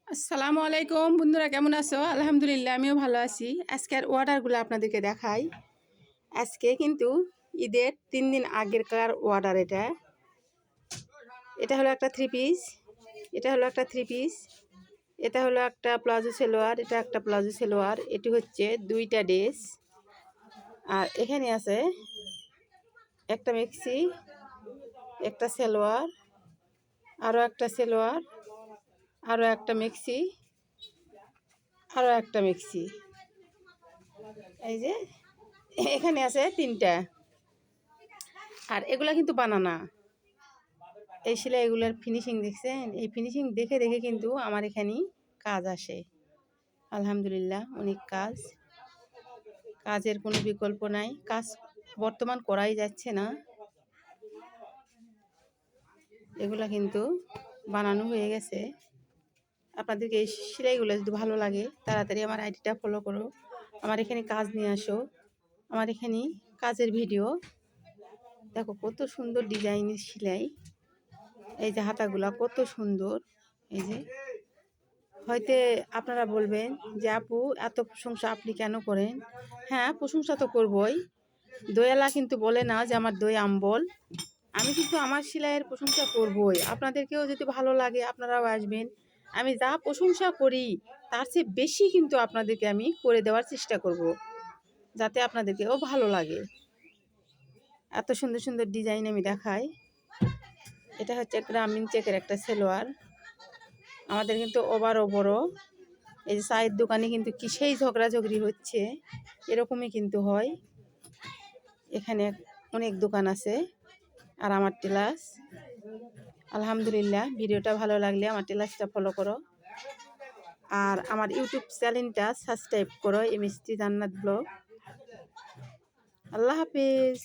আসসালামু আলাইকুম বন্ধুরা, কেমন আছো? আলহামদুলিল্লাহ, আমিও ভালো আছি। আজকের অর্ডারগুলো আপনাদেরকে দেখাই। আজকে কিন্তু ঈদের 3 দিন আগেরকার অর্ডার। এটা হলো একটা থ্রি পিস, এটা হলো একটা থ্রি পিস, এটা হলো একটা প্লাজো সেলোয়ার, এটা একটা প্লাজো সেলোয়ার, এটি হচ্ছে 2টা ড্রেস। আর এখানে আছে একটা মেক্সি, একটা সেলোয়ার, আরও একটা সেলোয়ার, আরও একটা মেক্সি, আরও একটা মেক্সি। এই যে এখানে আছে 3টা। আর এগুলা কিন্তু বানানা। এই সেলাই এগুলার ফিনিশিং দেখছেন? এই ফিনিশিং দেখে দেখে কিন্তু আমার এখানে কাজ আসে। আলহামদুলিল্লাহ, অনেক কাজের কোনো বিকল্প নাই। কাজ বর্তমান করাই যাচ্ছে না। এগুলা কিন্তু বানানো হয়ে গেছে। আপনাদেরকে এই সেলাইগুলো যদি ভালো লাগে তাড়াতাড়ি আমার আইডিটা ফলো করো। আমার এখানে কাজ নিয়ে আসো। আমার এখানে কাজের ভিডিও দেখো, কত সুন্দর ডিজাইনের সেলাই। এই যে হাতাগুলা কত সুন্দর। এই যে হয়তো আপনারা বলবেন যে আপু, এত প্রশংসা আপনি কেন করেন? হ্যাঁ, প্রশংসা তো করবই। দয়ালা কিন্তু বলে না যে আমার দই আম্বল। আমি কিন্তু আমার সেলাইয়ের প্রশংসা করবই। আপনাদেরকেও যদি ভালো লাগে আপনারাও আসবেন। আমি যা প্রশংসা করি তার চেয়ে বেশি কিন্তু আপনাদেরকে আমি করে দেওয়ার চেষ্টা করব, যাতে আপনাদেরকেও ভালো লাগে। এত সুন্দর সুন্দর ডিজাইন আমি দেখাই। এটা হচ্ছে গ্রামীণ চেকের একটা সেলোয়ার। আমাদের কিন্তু ওভারও বড়। এই যে চায়ের দোকানে কিন্তু কিসেই ঝগড়াঝগড়ি হচ্ছে, এরকমই কিন্তু হয়। এখানে অনেক দোকান আছে। আর আমার টেলার্স, আলহামদুলিল্লাহ, ভিডিওটা ভালো লাগলে আমার টেলার্সটা ফলো করো। আর আমার ইউটিউব চ্যানেলটা সাবস্ক্রাইব করো, এমএসটি জান্নাত ব্লগ। আল্লাহ হাফিজ।